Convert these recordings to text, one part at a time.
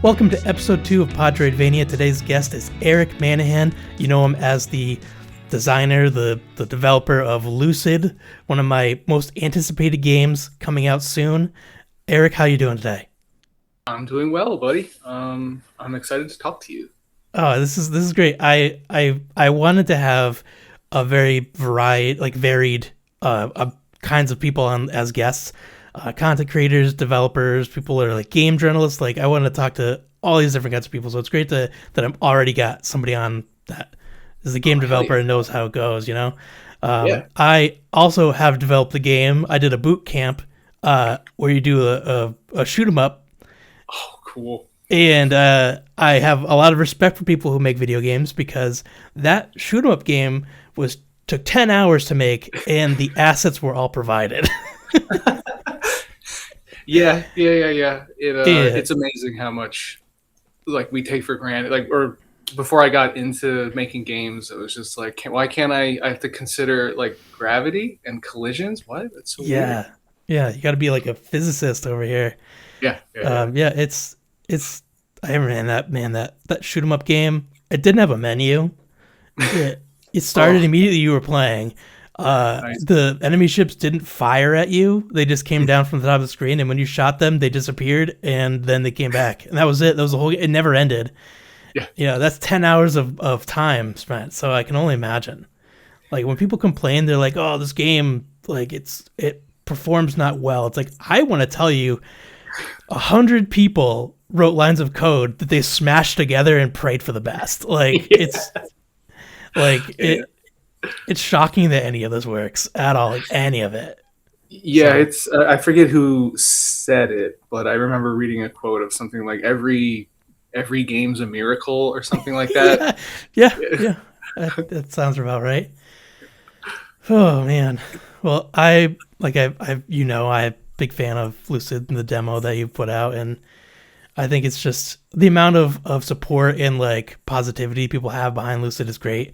Welcome to episode 2 of Podtroidvania. Today's guest is Eric Manahan. You know him as the designer, the developer of LUCID, one of my most anticipated games coming out soon. Eric, how you doing today? I'm doing well, buddy. I'm excited to talk to you. Oh, this is great. I wanted to have a very varied kinds of people on as guests. Content creators, developers, people that are like game journalists. Like I want to talk to all these different kinds of people. So it's great that I'm already got somebody on that is a game developer and knows how it goes. You know, Yeah. I also have developed the game. I did a boot camp where you do a shoot 'em up, Oh, cool. and I have a lot of respect for people who make video games because that shoot 'em up game took 10 hours to make, and the assets were all provided. Yeah. Yeah. It's amazing how much like we take for granted. Or before I got into making games, it was just like, why can't I have to consider like gravity and collisions? What? That's so weird. Yeah, you got to be like a physicist over here. Yeah. It's I ran that shoot 'em up game. It didn't have a menu. It started immediately you were playing. Nice. The enemy ships didn't fire at you. They just came down from the top of the screen, and when you shot them, they disappeared, and then they came back. And that was it. That was the whole. It never ended. Yeah. That's 10 hours of time spent. So I can only imagine. Like when people complain, they're like, "Oh, this game, like it performs not well." It's like I want to tell you, 100 people wrote lines of code that they smashed together and prayed for the best. Like it's like it. It's shocking that any of this works at all, like any of it. Yeah, So- it's I forget who said it, but I remember reading a quote of something like every game's a miracle or something like that. yeah. That sounds about right. Oh man. Well, I'm a big fan of Lucid and the demo that you put out, and I think it's just the amount of support and like positivity people have behind Lucid is great.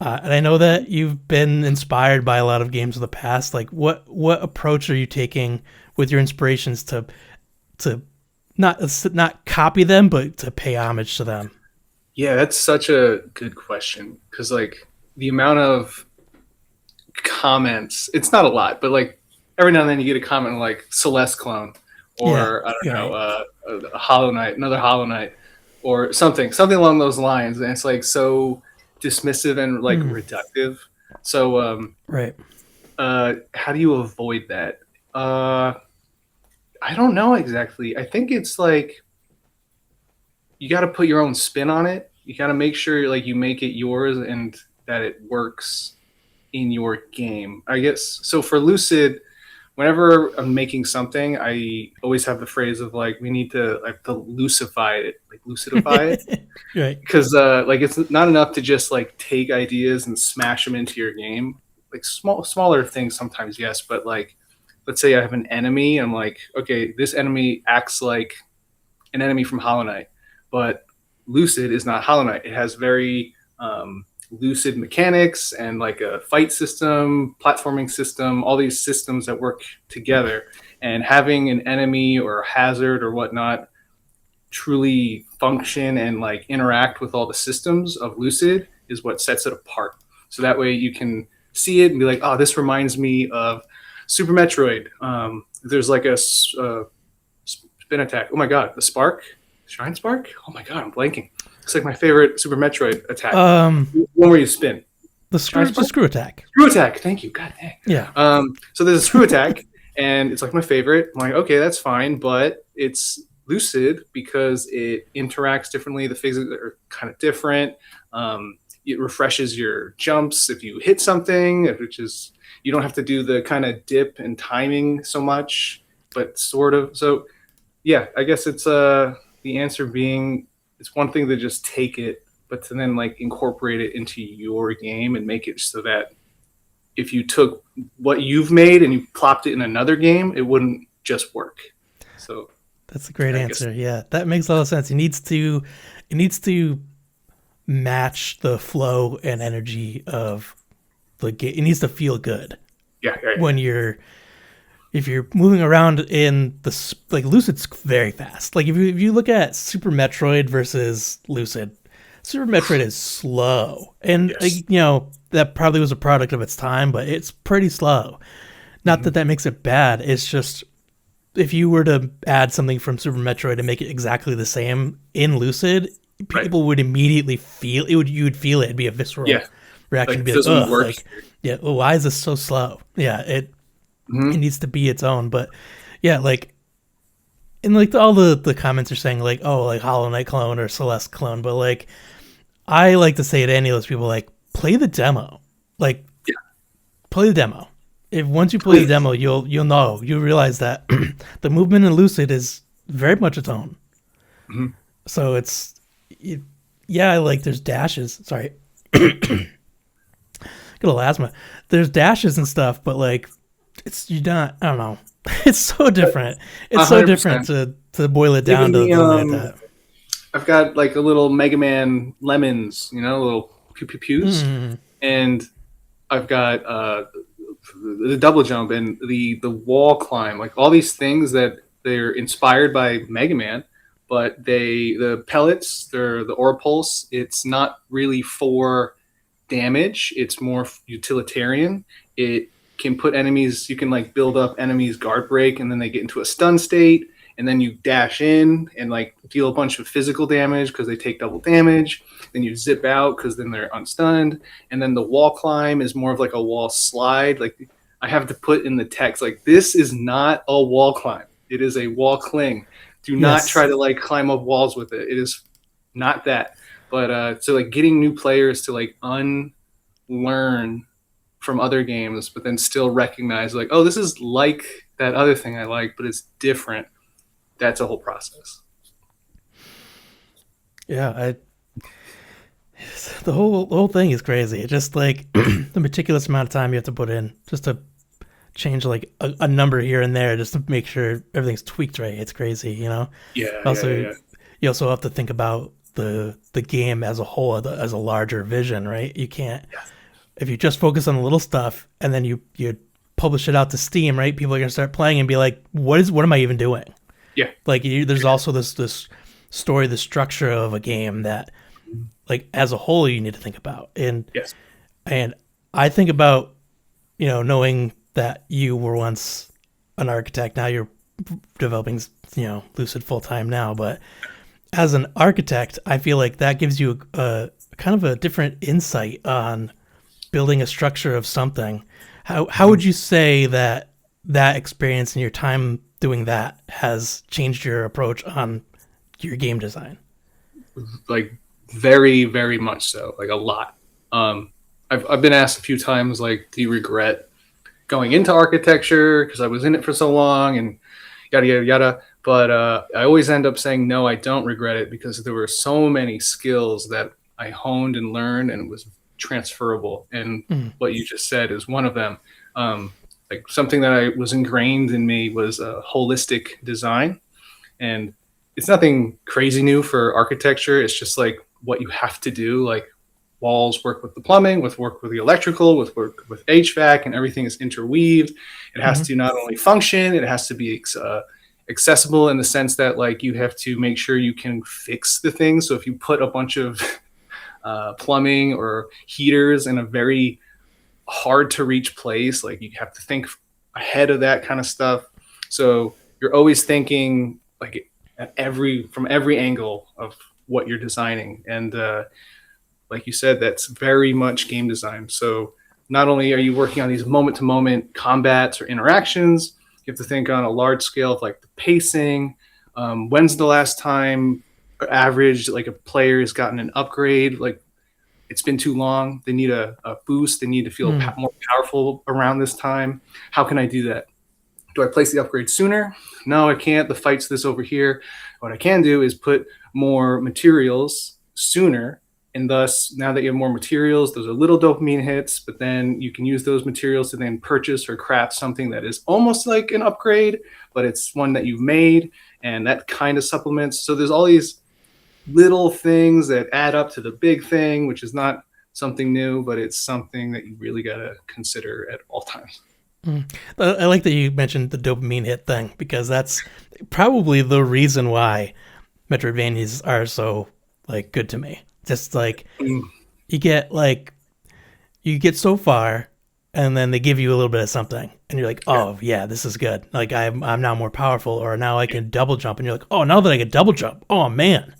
And I know that you've been inspired by a lot of games in the past. Like, what approach are you taking with your inspirations to not copy them, but to pay homage to them? Yeah, that's such a good question because like the amount of comments, it's not a lot, but like every now and then you get a comment like Celeste clone or I don't know, a Hollow Knight, another Hollow Knight, or something along those lines, and it's like so dismissive and like reductive. So Right. how do you avoid that? I don't know exactly. I think it's like you got to put your own spin on it. You got to make sure like you make it yours and that it works in your game. I guess so for Lucid, whenever I'm making something, I always have the phrase of like we need to like to lucify it, like lucidify it. Right. Because like it's not enough to just like take ideas and smash them into your game. Like smaller things sometimes, yes, but like let's say I have an enemy, I'm like, okay, this enemy acts like an enemy from Hollow Knight, but Lucid is not Hollow Knight. It has very lucid mechanics and like a fight system, platforming system, all these systems that work together. And having an enemy or a hazard or whatnot truly function and like interact with all the systems of Lucid is what sets it apart. So that way you can see it and be like, oh, this reminds me of Super Metroid. There's like a spin attack. Oh my god, the spark, Shrine Spark. Oh my god, I'm blanking. It's like my favorite Super Metroid attack. One where you spin. The screw attack. Screw attack. Thank you. God dang. Yeah. So there's a screw attack, and it's like my favorite. I'm like, okay, that's fine, but it's Lucid because it interacts differently. The physics are kind of different. It refreshes your jumps if you hit something, which is you don't have to do the kind of dip and timing so much, but sort of. So yeah, I guess it's the answer being it's one thing to just take it, but to then like incorporate it into your game and make it so that if you took what you've made and you plopped it in another game, it wouldn't just work. So That's a great answer. Yeah, that makes a lot of sense. It needs to match the flow and energy of the game. It needs to feel good yeah. when you're if you're moving around in the like Lucid's very fast. Like if you look at Super Metroid versus Lucid, Super Metroid is slow, and Yes. that probably was a product of its time, but it's pretty slow. Not Hmm. that that makes it bad. It's just if you were to add something from Super Metroid and make it exactly the same in Lucid, Right. people would immediately feel it. Would You would feel it? It'd be a visceral Yeah. reaction. Like To it be like, doesn't ugh, work like here. yeah, oh, why is this so slow? Yeah, it Hmm. needs to be its own. But yeah, like and like all the comments are saying like, oh, like Hollow Knight clone or Celeste clone, but like I like to say to any of those people like play the demo, like Yeah. play the demo. If once you play the Please. demo, you'll realize that the movement in Lucid is very much its own. Hmm. So it, yeah, like there's dashes. Sorry, got a asthma. There's dashes and stuff, but like it's you not. I don't know. It's so different. A It's so hundred different percent. to boil it down Even to the something like that. I've got like a little Mega Man lemons, little pew pew pews, Mm, and I've got the double jump and the wall climb, like all these things that they're inspired by Mega Man, but the pellets, they're the aura pulse. It's not really for damage. It's more utilitarian. It can put enemies. You can like build up enemies guard break, and then they get into a stun state, and then you dash in and like deal a bunch of physical damage because they take double damage. Then you zip out because then they're unstunned, and then the wall climb is more of like a wall slide. Like I have to put in the text like this is not a wall climb. It is a wall cling. Do not try yes, to like climb up walls with it. It is not that. But so like getting new players to like unlearn from other games, but then still recognize like, oh, this is like that other thing I like, but it's different. That's a whole process. yeah. The whole thing is crazy. It's just like the meticulous amount of time you have to put in just to change like a number here and there just to make sure everything's tweaked right. It's crazy. Yeah, yeah, yeah, Also, yeah. you also have to think about the game as a whole, as a larger vision, right? You can't Yes. if you just focus on the little stuff and then you publish it out to Steam, right? People are gonna start playing and be like, what am I even doing? Yeah. Like there's also this story, the structure of a game that like as a whole you need to think about. Yes. And I think about knowing that you were once an architect, now you're developing Lucid full time now, but as an architect, I feel like that gives you a kind of a different insight on building a structure of something. How Mhm. would you say that experience and your time doing that has changed your approach on your game design? Like very, very much so. Like a lot. I've been asked a few times, like, do you regret going into architecture because I was in it for so long and yada yada yada. But I always end up saying no, I don't regret it because there were so many skills that I honed and learned and it was transferable. And Mm, what you just said is one of them. Like something that I was ingrained in me was holistic design, and it's nothing crazy new for architecture. It's just like what you have to do. Like walls work with the plumbing, with work with the electrical, with work with HVAC, and everything is interweaved. It has mm-hmm, to not only function, it has to be accessible in the sense that like you have to make sure you can fix the thing. So if you put a bunch of plumbing or heaters in a very hard to reach place, like you have to think ahead of that kind of stuff. So you're always thinking like at every from every angle of what you're designing, and like you said, that's very much game design. So not only are you working on these moment to moment combats or interactions, you have to think on a large scale of like the pacing. When's the last time average like a player has gotten an upgrade? Like it's been too long. They need a boost. They need to feel mm, more powerful around this time. How can I do that? Do I place the upgrade sooner? No, I can't. The fight's this over here. What I can do is put more materials sooner. And thus, now that you have more materials, those are little dopamine hits, but then you can use those materials to then purchase or craft something that is almost like an upgrade, but it's one that you've made, and that kind of supplements. So there's all these little things that add up to the big thing, which is not something new, but it's something that you really got to consider at all times. I like that you mentioned the dopamine hit thing because that's probably the reason why Metroidvanias are so like good to me. Just like Mm, you get like you get so far and then they give you a little bit of something and you're like, yeah, oh yeah, this is good, like I'm now more powerful, or now I can double jump, and you're like, oh, now that I can double jump, oh man, yeah,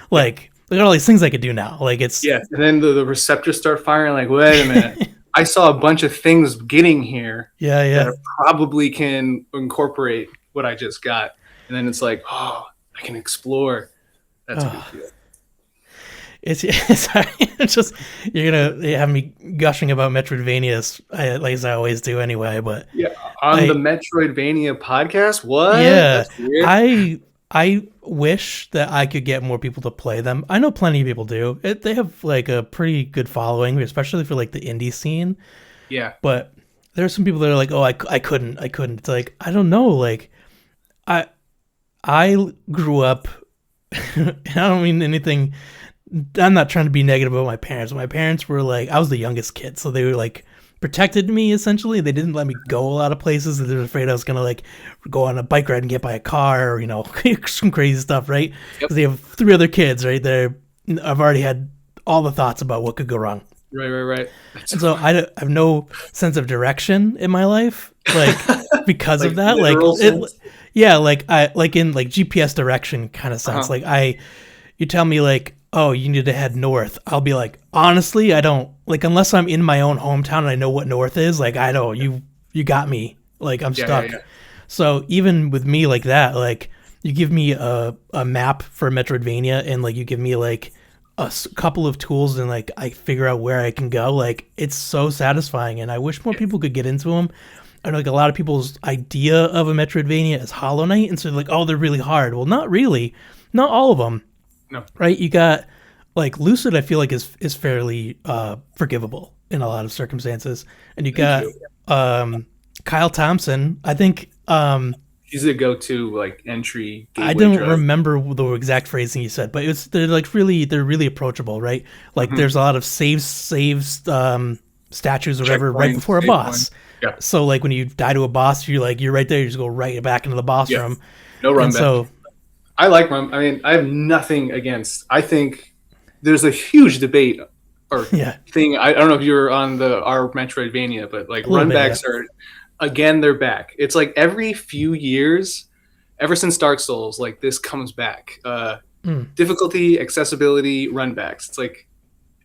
like look at all these things I could do now, like it's yeah. And then the receptors start firing. Like, wait a minute, I saw a bunch of things getting here yeah, that yeah. I probably can incorporate what I just got. And then it's like, oh, I can explore. That's a good Oh, feeling. it's just you're gonna have me gushing about Metroidvanias, like as I always do anyway, but Yeah, on the I Metroidvania podcast. What? yeah, That's weird. I wish that I could get more people to play them. I know plenty of people do. They have like a pretty good following, especially for like the indie scene. Yeah, But there are some people that are like, "Oh, I couldn't." It's like I don't know. Like I I grew up. I don't mean anything. I'm not trying to be negative about my parents. My parents were like, I was the youngest kid, so they were like protected me essentially. They didn't let me go a lot of places. They were afraid I was gonna like go on a bike ride and get by a car, or some crazy stuff, right? yep, Because they have three other kids, right? I've already had all the thoughts about what could go wrong, right. That's and so I have no sense of direction in my life, like because like of that. Like literal it, sense. yeah, like I like in like GPS direction kind of sense. Uh-huh. Like you tell me like, oh, you need to head north. I'll be like, honestly, I don't like unless I'm in my own hometown and I know what north is. Like I don't. You got me. Like I'm stuck. Yeah. So even with me like that, like you give me a map for Metroidvania and like you give me like couple of tools and like I figure out where I can go. Like it's so satisfying, and I wish more people could get into them. I know like a lot of people's idea of a Metroidvania is Hollow Knight, and so they're like, oh, they're really hard. Well, not really. Not all of them, No, right? You got like Lucid. I feel like is fairly forgivable in a lot of circumstances, and you thank got you. Kyle Thompson. I think She's a go-to like entry I gateway don't drug. remember the exact phrasing you said, but they're really approachable, right? Like Mm-hmm. there's a lot of saves statues or whatever right Checkpoints, before a save point. boss. Yeah, So like when you die to a boss, you're right there. You just go right back into the boss yeah. room, No run and back. so I like run. I mean, I have nothing against. I think there's a huge debate or yeah, thing. I don't know if you're on the our Metroidvania, but like a little bit, yeah. runbacks are again they're back. It's like every few years, ever since Dark Souls, like this comes back. Mm, Difficulty, accessibility, runbacks. It's like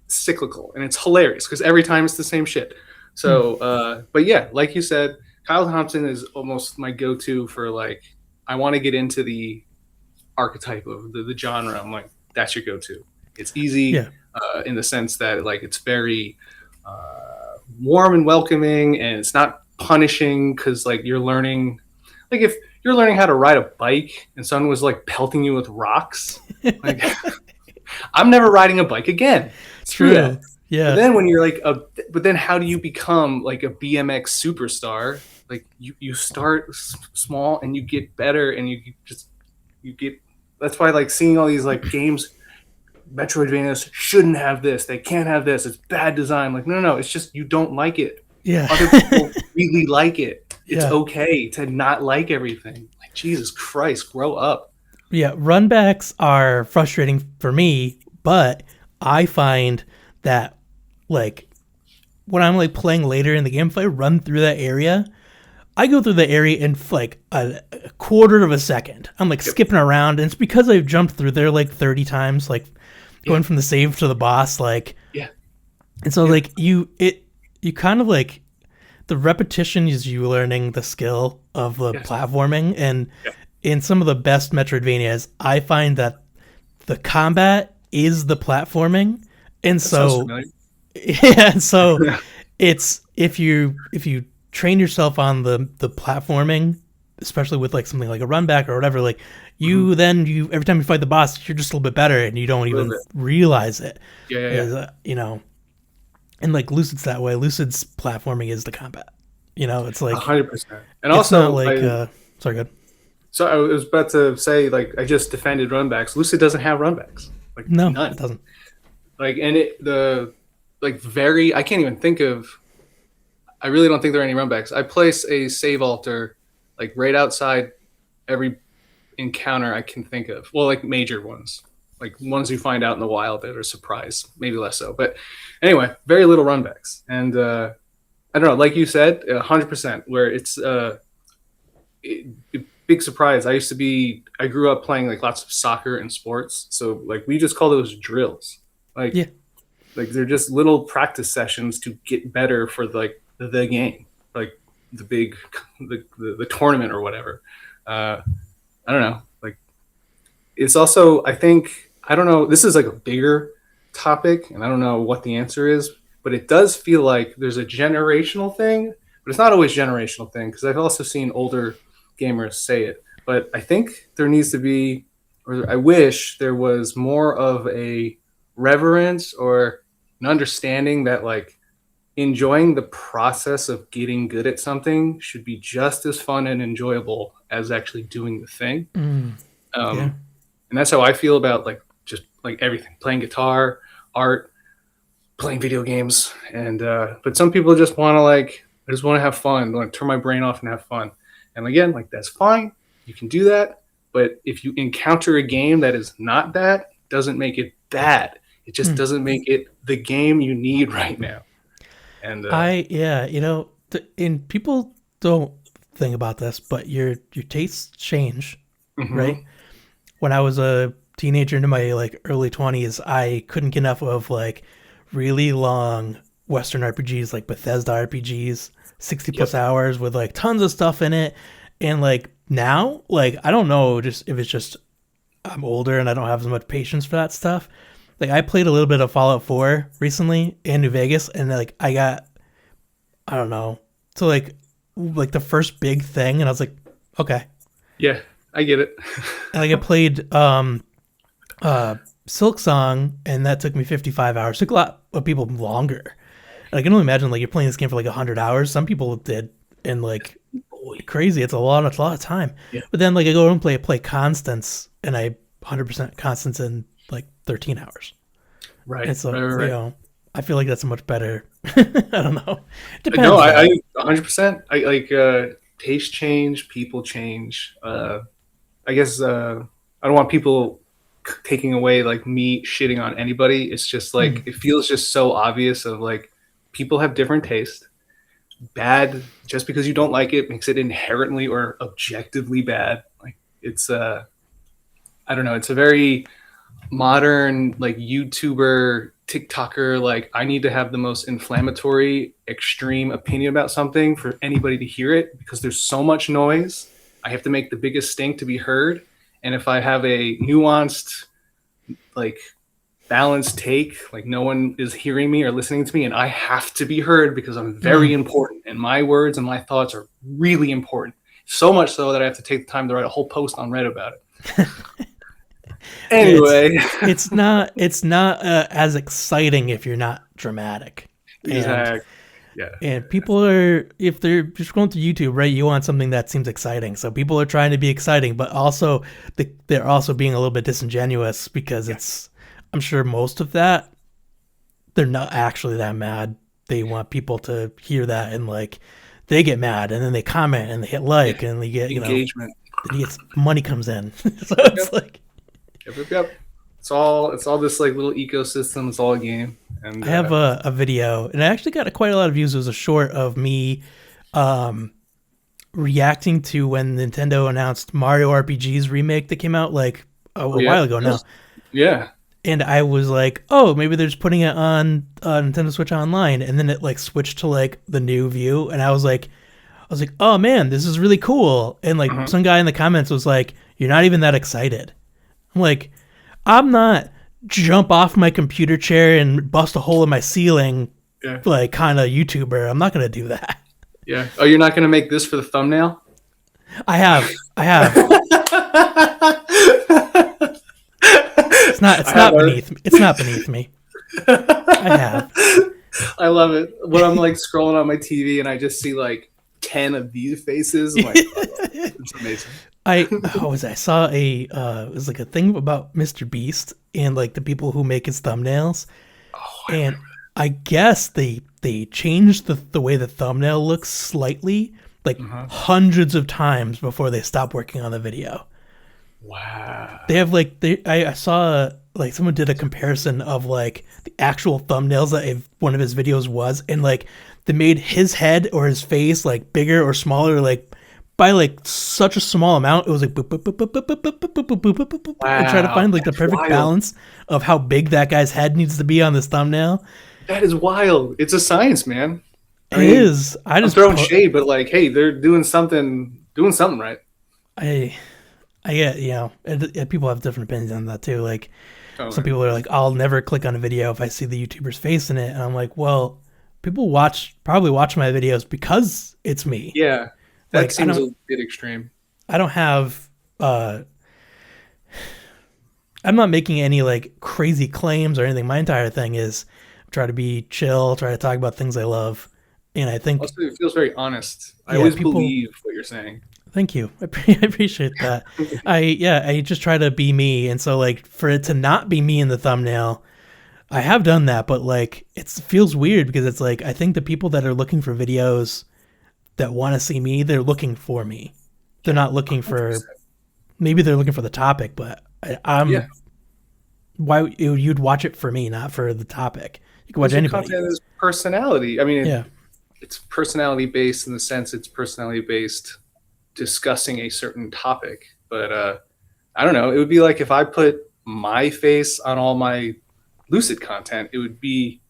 cyclical, and it's hilarious because every time it's the same shit. mm, So, but yeah, like you said, Kyle Thompson is almost my go-to for like I want to get into the archetype of the genre. I'm like, that's your go-to. It's easy yeah, in the sense that like it's very warm and welcoming, and it's not punishing because like you're learning. Like if you're learning how to ride a bike and someone was like pelting you with rocks, like I'm never riding a bike again. Screw that. true, But yeah, then when you're like but then how do you become like a BMX superstar? Like you start small and you get better and you get. That's why like seeing all these like games, Metroidvanias shouldn't have this. They can't have this. It's bad design. Like no, it's just you don't like it. yeah, Other people really like it. It's yeah, okay to not like everything. Like Jesus Christ, grow up. yeah. Runbacks are frustrating for me, but I find that like when I'm like playing later in the game, if I run through that area, I go through the area in like a quarter of a second. I'm like Yep. skipping around, and it's because I've jumped through there like 30 times, like Yeah. going from the save to the boss, like, Yeah. and so Yep. like you kind of like the repetition is you learning the skill of the Yes. platforming, and Yep. in some of the best Metroidvanias, I find that the combat is the platforming, and That sounds so familiar. yeah, so it's if you train yourself on the platforming, especially with like something like a run back or whatever, like Mhm. you every time you fight the boss, you're just a little bit better, and you don't A little even bit. realize it. Yeah. And like Lucid's that way. Lucid's platforming is the combat. It's like 100%. And it's not also, like sorry, good. so I was about to say, like, I just defended runbacks. Lucid doesn't have runbacks, like No, none. it doesn't. Like, and I can't even think of. I really don't think there are any runbacks. I place a save altar like right outside every encounter I can think of. Well, like major ones, like ones you find out in the wild that are surprise, maybe less so. But anyway, very little runbacks. And I don't know, like you said, 100%, where it's big surprise. I grew up playing like lots of soccer and sports. So like we just call those drills. Like, Yeah. like they're just little practice sessions to get better for like the game, like the big, the tournament or whatever. I don't know. Like it's also, I think, I don't know, this is like a bigger topic and I don't know what the answer is, but it does feel like there's a generational thing, but it's not always generational thing because I've also seen older gamers say it. But I think there needs to be, or I wish there was more of a reverence or an understanding that like enjoying the process of getting good at something should be just as fun and enjoyable as actually doing the thing. Yeah. And that's how I feel about like just like everything, playing guitar, art, playing video games. And but some people just want to like, I just want to have fun, like turn my brain off and have fun. And again, like that's fine, you can do that. But if you encounter a game that is not that, doesn't make it bad. It just doesn't make it the game you need right now. And Yeah, and people don't think about this, but your tastes change, right? mhm. When I was a teenager into my like early 20s, I couldn't get enough of like really long Western RPGs, like Bethesda RPGs, 60 plus Yep. hours with like tons of stuff in it. And like now, like I don't know just if it's just I'm older and I don't have as much patience for that stuff. Like I played a little bit of Fallout 4 recently in New Vegas, and like I don't know, to like the first big thing, and I was like, okay. Yeah, I get it. And like I played Silk Song, and that took me 55 hours. It took a lot of people longer. And I can only imagine like you're playing this game for like 100 hours. Some people did, and like crazy. It's a lot of time. Yeah. But then like I go and play Constance, and I 100% Constance in like 13 hours. Right. And so Right. I feel like that's a much better. I don't know. It No, depends though. I 100%. I like taste change, people change. I guess I don't want people taking away like me shitting on anybody. It's just like Mm. it feels just so obvious of like people have different taste. Bad just because you don't like it makes it inherently or objectively bad. Like it's I don't know. It's a very modern like YouTuber, TikToker, like I need to have the most inflammatory, extreme opinion about something for anybody to hear it because there's so much noise. I have to make the biggest stink to be heard. And if I have a nuanced, like balanced take, like no one is hearing me or listening to me, and I have to be heard because I'm very Mm. important and my words and my thoughts are really important. So much so that I have to take the time to write a whole post on Reddit about it. Yeah, Anyway, it's not as exciting if you're not dramatic, and exactly. Yeah. people are, if they're just going through YouTube, right? You want something that seems exciting, so people are trying to be exciting, but also they're also being a little bit disingenuous because it's. I'm sure most of that they're not actually that mad. They want people to hear that and like they get mad and then they comment and they hit like and they get Engagement. then he gets money comes in. So it's Yep. like. Yep. It's all this like little ecosystem. It's all a game. And I have a video, and I actually got quite a lot of views. It was a short of me reacting to when Nintendo announced Mario RPG's remake that came out like a yeah, while ago now. yeah, And I was like, oh, maybe they're just putting it on Nintendo Switch Online. And then it like switched to like the new view. And I was like, oh man, this is really cool. And like uh-huh. some guy in the comments was like, you're not even that excited. I'm like, I'm not jump off my computer chair and bust a hole in my ceiling Yeah, like kind of YouTuber. I'm not gonna do that. yeah. Oh, you're not gonna make this for the thumbnail? I have. It's I have not beneath me. It's not beneath me. I have. I love it when I'm like scrolling on my TV and I just see like 10 of these faces. I'm like, oh, it's amazing. I saw it was like a thing about Mr. Beast and like the people who make his thumbnails. Oh, And I guess they changed the way the thumbnail looks slightly, like Uh-huh. hundreds of times before they stop working on the video. They Wow. have like I saw like someone did a comparison of like the actual thumbnails that one of his videos was, and like they made his head or his face like bigger or smaller, like by like such a small amount. It was like boop, boop, boop, boop, boop, boop, boop, boop, boop, boop, boop, boop, boop, and try to Wow. find like the That's perfect wild. balance of how big that guy's head needs to be on this thumbnail. That is wild. It's a science, man. I It mean, is. I I'm just throwing put shade, but like, hey, they're doing something right. I I get people have different opinions on that too. Like some Totally. people are like, I'll never click on a video if I see the YouTuber's face in it, and I'm like, well, people probably watch my videos because it's me. Yeah, that Like seems a bit extreme. I don't have uh I'm not making any like crazy claims or anything. My entire thing is try to be chill, try to talk about things I love, and I think Also, it feels very honest. I yeah, always people. believe what you're saying. Thank you. I appreciate that. I just try to be me, and so like for it to not be me in the thumbnail, I have done that, but like it feels weird because it's like I think the people that are looking for videos that want to see me, they're looking for me. They're not looking for 100%. maybe they're looking for the topic, but Yeah, I'm why you'd watch it for me, not for the topic. You can watch because your anybody. content is personality. I mean, Yeah, it's personality based in the sense it's personality based discussing a certain topic. But I don't know. It would be like if I put my face on all my lucid content, it would be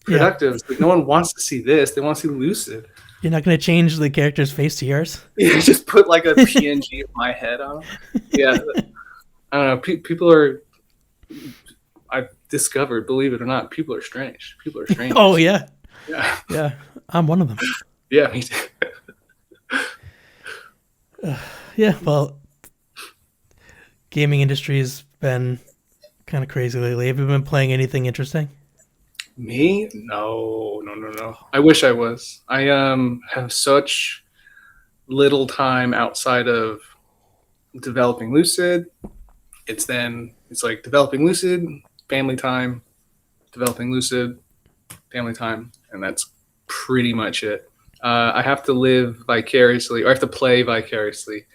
yeah. counterproductive. Like no one wants to see this; they want to see lucid. You're not gonna change the character's face to yours. Yeah, just put like a PNG of my head on. Yeah, I don't know. People are. I've discovered, believe it or not, people are strange. People are Oh strangers. yeah, Yeah, yeah. I'm one of them. yeah, me too. Yeah. Well, gaming industry's been kind of crazy lately. Have you been playing anything interesting? Me? No, no, no, no. I wish I was. I have such little time outside of developing Lucid. It's like developing Lucid, family time, developing Lucid, family time, and that's pretty much it. I have to live vicariously, or I have to play vicariously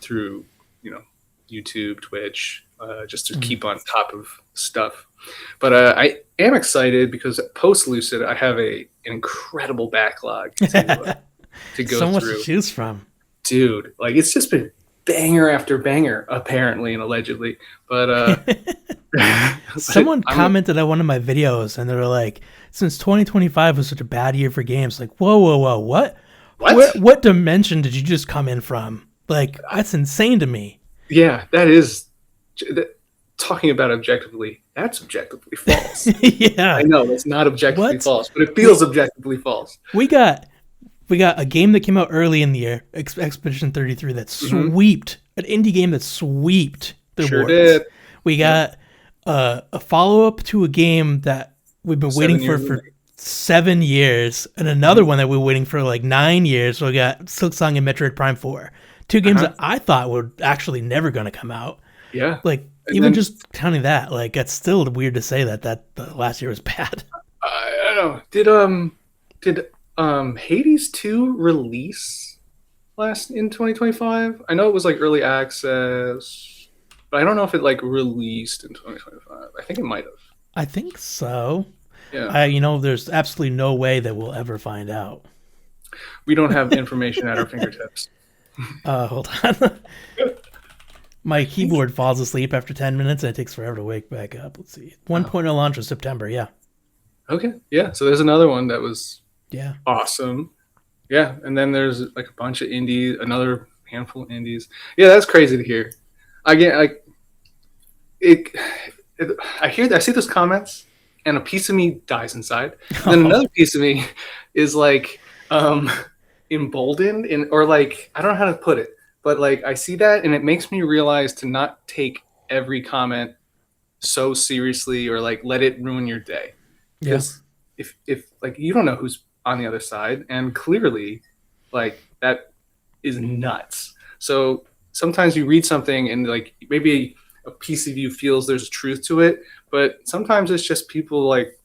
through, you know, YouTube, Twitch, just to Mm. keep on top of stuff. But I am excited because post Lucid, I have an incredible backlog to go So much to through, choose from. dude. Like it's just been banger after banger, apparently and allegedly. But but Someone I'm commented on one of my videos and they were like, since 2025 was such a bad year for games, like, whoa, whoa, whoa, what? what? What dimension did you just come in from? Like, that's insane to me. Yeah, that is that, talking about objectively. That's objectively false. I Yeah. know it's not objectively What? false, but it We feels objectively false. we got we got a game that came out early in the year, Expedition 33, that Hmm. sweeped an indie game that sweeped the Sure awards. did. We Yep. got a follow up to a game that we've been waiting 7 years for remake. 7 years, and another one that we were waiting for like 9 years. So we got Silksong and Metroid Prime 4, two games Uh-huh. that I thought were actually never going to come out. Yeah, Like and even then just counting that, like it's still weird to say that the last year was bad. I don't know. Did Hades 2 release last in 2025? I know it was like early access, but I don't know if it like released in 2025. I think it might have. I think so. Yeah, There's absolutely no way that we'll ever find out. we don't have information at our fingertips. Hold on. My keyboard falls asleep after 10 minutes and it takes forever to wake back up. Let's see. Oh, 1.0 launch was September. Yeah. okay, yeah. So there's another one that was Yeah. awesome. Yeah, and then there's like a bunch of indies, another handful of indies. Yeah, that's crazy to hear. I get like it, I hear I see those comments, and a piece of me dies inside. And then Oh, another piece of me is like um, emboldened, or like I don't know how to put it, but like I see that, and it makes me realize to not take every comment so seriously, or like let it ruin your day, yeah. because if like you don't know who's on the other side, and clearly like that is nuts. So sometimes you read something and like maybe a piece of you feels there's a truth to it, but sometimes it's just people like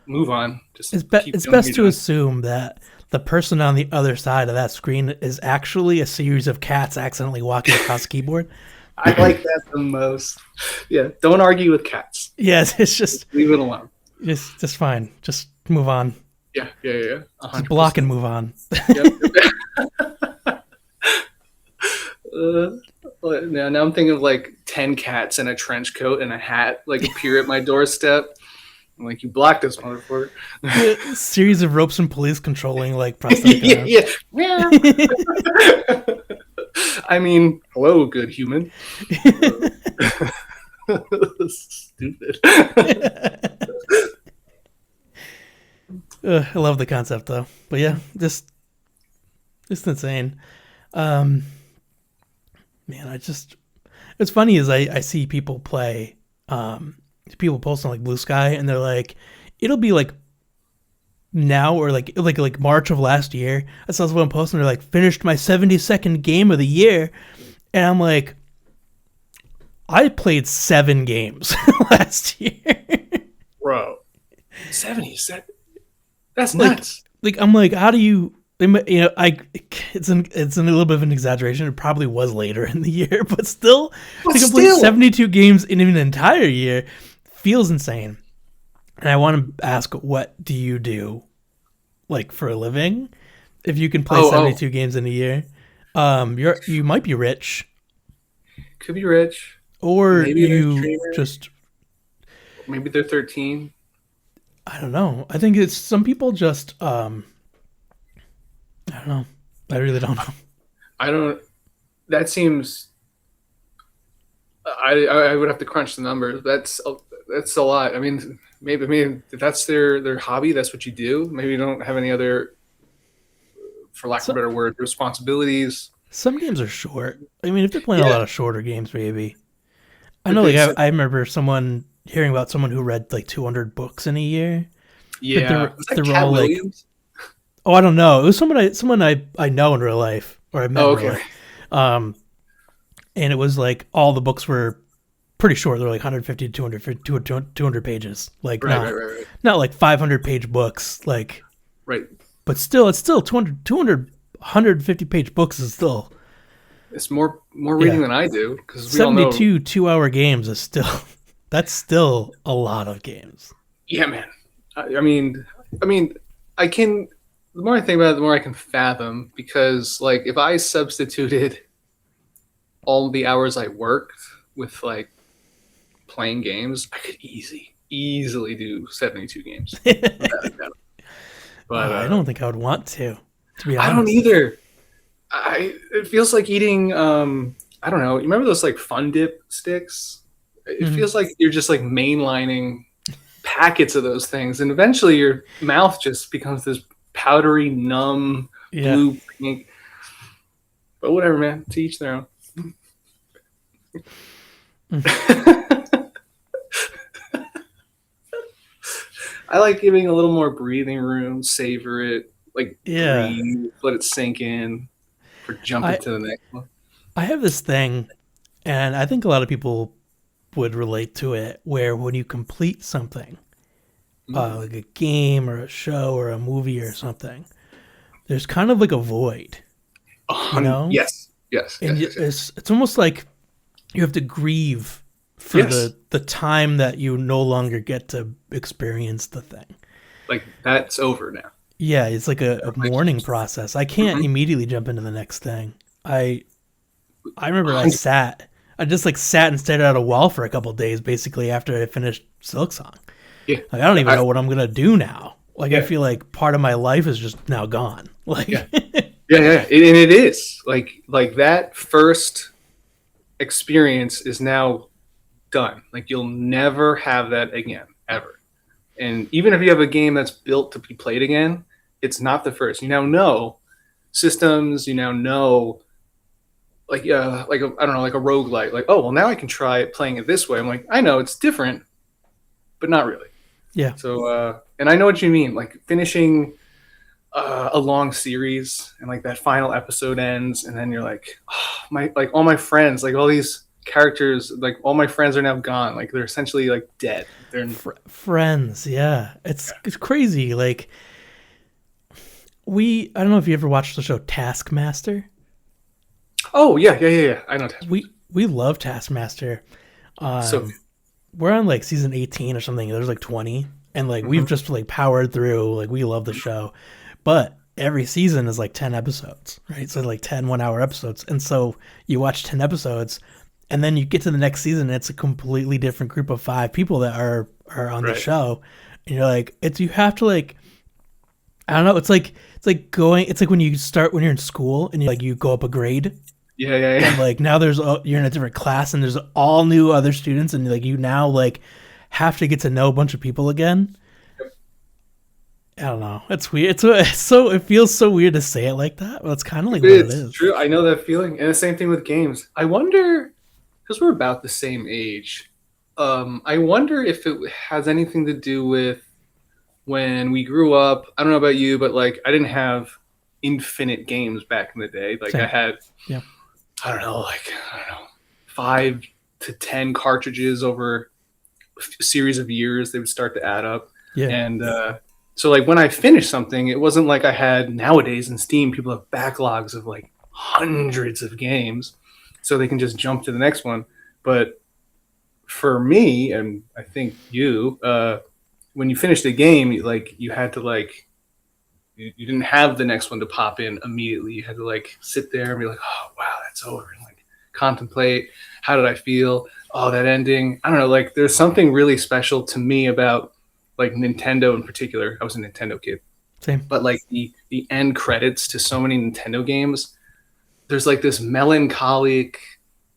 move on. Just keep it's doing what best to you're doing. assume that the person on the other side of that screen is actually a series of cats accidentally walking across the keyboard. I like that the most. Yeah, don't argue with cats. Yes, it's just Leave it alone. just fine. Just move on. Yeah. Just block and 100%. move on. Yep. Now I'm thinking of like 10 cats in a trench coat and a hat like appear at my doorstep. I'm like, you blocked this motherfucker. A series of ropes and pulleys controlling like prosthetic Yeah. I mean, hello, good human. Stupid. I love the concept though. But yeah, just insane. Man, it's funny as I see people play, people post on like Blue Sky and they're like, it'll be like now or like March of last year. I saw someone posting, they're like, finished my 72nd game of the year. And I'm like, I played 7 games last year. Bro. 77. That's nuts. Like I'm like, how do you it's a little bit of an exaggeration. It probably was later in the year, but still, to complete 72 games in an entire year feels insane. And I want to ask, what do you do, like for a living? If you can play 72 games in a year, you might be rich. Could be rich, or maybe maybe they're 13. I don't know. I think it's some people just I don't know. I really don't know. That seems. I would have to crunch the numbers. That's a lot. I mean, maybe if that's their hobby, that's what you do. Maybe you don't have any other, for lack of a better word, responsibilities. Some games are short. I mean, if they're playing a lot of shorter games, maybe. I know, like I remember hearing about someone who read like 200 books in a year. Yeah, was that Cat Williams? Oh, I don't know. It was someone I know in real life, or I met in real life. And it was like all the books were pretty short. They're like 150 to 200 pages. Like right. Not like 500 page books. Like right. But still, it's still 200 150 page books is still. It's more reading than I do, because 72 2-hour games is still. That's still a lot of games. Yeah, man. I mean, I can. The more I think about it, the more I can fathom. Because, like, if I substituted all the hours I worked with like playing games, I could easily do 72 games. But I don't think I would want to be honest. I don't either. It feels like eating. I don't know. You remember those like Fun Dip sticks? It feels like you're just like mainlining packets of those things, and eventually your mouth just becomes this powdery, numb, blue pink. But whatever, man. To each their own. I like giving a little more breathing room, savor it, like breathe, let it sink in, or jump into the next one. I have this thing, and I think a lot of people would relate to it, where when you complete something, like a game or a show or a movie or something, there's kind of like a void. You know? Yes. And it's almost like you have to grieve for the time that you no longer get to experience the thing. Like, that's over now. Yeah, it's like a mourning process. I can't immediately jump into the next thing. I remember I just like sat and stared at a wall for a couple of days, basically, after I finished Silksong. Yeah. Like, I don't even know what I'm going to do now. Like, I feel like part of my life is just now gone. Like, yeah. And it is like that first experience is now done. Like, you'll never have that again, ever. And even if you have a game that's built to be played again, it's not the first. You now know systems. You now know, like I don't know, like a roguelite. Like, oh, well, now I can try playing it this way. I'm like, I know it's different, but not really. Yeah. So, and I know what you mean. Like finishing a long series and like that final episode ends and then you're like, oh, my like all my friends, like all these characters, like all my friends are now gone, like they're essentially like dead. They're Friends, yeah, it's crazy. Like I don't know if you ever watched the show Taskmaster. oh yeah, I know We love Taskmaster. so We're on like season 18 or something. There's like 20, and like we've mhm, just like powered through. Like we love the show, but every season is like 10 episodes, right? So like 10 1 hour episodes, and so you watch 10 episodes, and then you get to the next season, and it's a completely different group of 5 people that are on the right, show, and you're like, it's you have to like, I don't know. It's like going. It's like when you start when you're in school and you go up a grade, and yeah. like now you're in a different class and there's all new other students, and like you now like have to get to know a bunch of people again. I don't know. It's weird. It's so it feels so weird to say it like that, but it's kind of like what it It's is. true. I know that feeling, and the same thing with games. I wonder, because we're about the same age. I wonder if it has anything to do with when we grew up. I don't know about you, but like I didn't have infinite games back in the day. Like I Same. had, Yeah. I don't know, 5 to 10 cartridges over a series of years. They would start to add up, Yeah. and so like when I finished something, it wasn't like I had nowadays in Steam. People have backlogs of like hundreds of games, so they can just jump to the next one. But for me, and I think you, when you finished a game, like you had to like you didn't have the next one to pop in immediately. You had to like sit there and be like, oh wow, that's over, and like contemplate how did I feel? Oh, that ending. I don't know. Like there's something really special to me about like Nintendo in particular. I was a Nintendo kid, Same. but like the end credits to so many Nintendo games, there's like this melancholic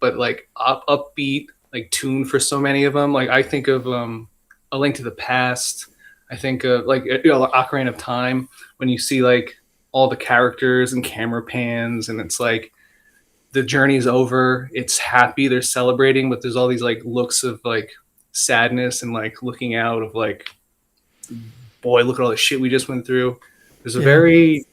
but like upbeat like tune for so many of them. Like I think of A Link to the Past. I think of like Ocarina of Time when you see like all the characters and camera pans and it's like the journey's over. It's happy. They're celebrating, but there's all these like looks of like sadness and like looking out of like, boy, look at all the shit we just went through. There's a Yeah. very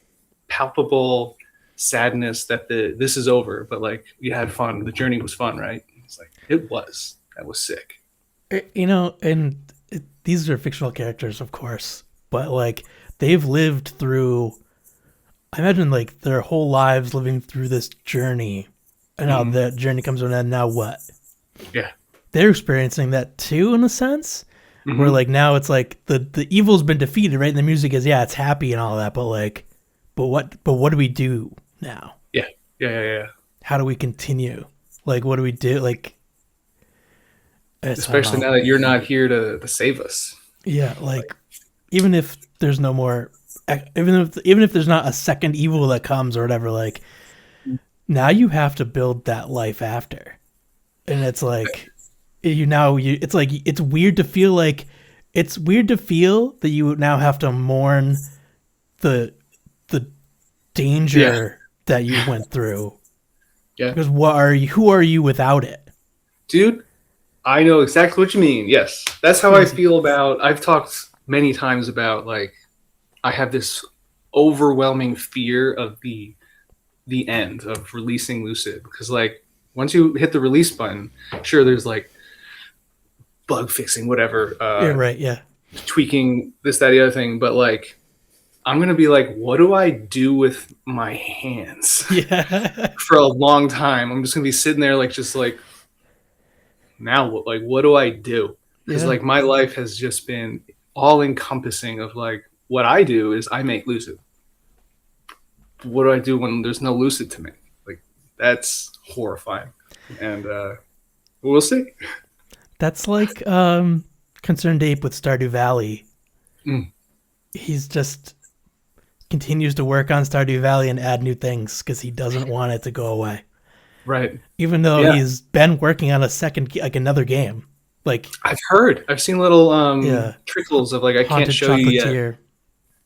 palpable sadness that this is over, but like you had fun. The journey was fun, right? It's like it was. That was sick. And these are fictional characters, of course, but like they've lived through. I imagine like their whole lives living through this journey, and now Mm-hmm. that journey comes to an end. Now what? Yeah. They're experiencing that too, in a sense. Where Mm-hmm. like now it's like the evil's been defeated, right? And the music is it's happy and all that, but like, but what do we do now? Yeah. Yeah. How do we continue? Like, what do we do? Like, I don't Especially know. now that you're not here to save us. Yeah, like even if there's no more, even if there's not a second evil that comes or whatever, like now you have to build that life after, and it's like it's like it's weird to feel that you now have to mourn the the Yeah. danger that you went through, Yeah. because who are you without it? Dude, I know exactly what you mean. Yes. That's how I Crazy. feel about I've talked many times about like I have this overwhelming fear of the end of releasing Lucid because like once you hit the release button, sure there's like bug fixing whatever, Yeah, right. Yeah. tweaking this that the other thing, but like I'm gonna be like, what do I do with my hands Yeah. for a long time? I'm just gonna be sitting there like just like now like what do I do? Because Yeah. like my life has just been all encompassing of like what I do is I make Lucid. What do I do when there's no Lucid to make? Like that's horrifying, and we'll see. That's like Concerned Ape with Stardew Valley. Mm, He's just continues to work on Stardew Valley and add new things because he doesn't want it to go away. right. Even though Yeah. he's been working on like another game, like I've seen little yeah, trickles of like I can't Haunted show you yet. Chocolatier.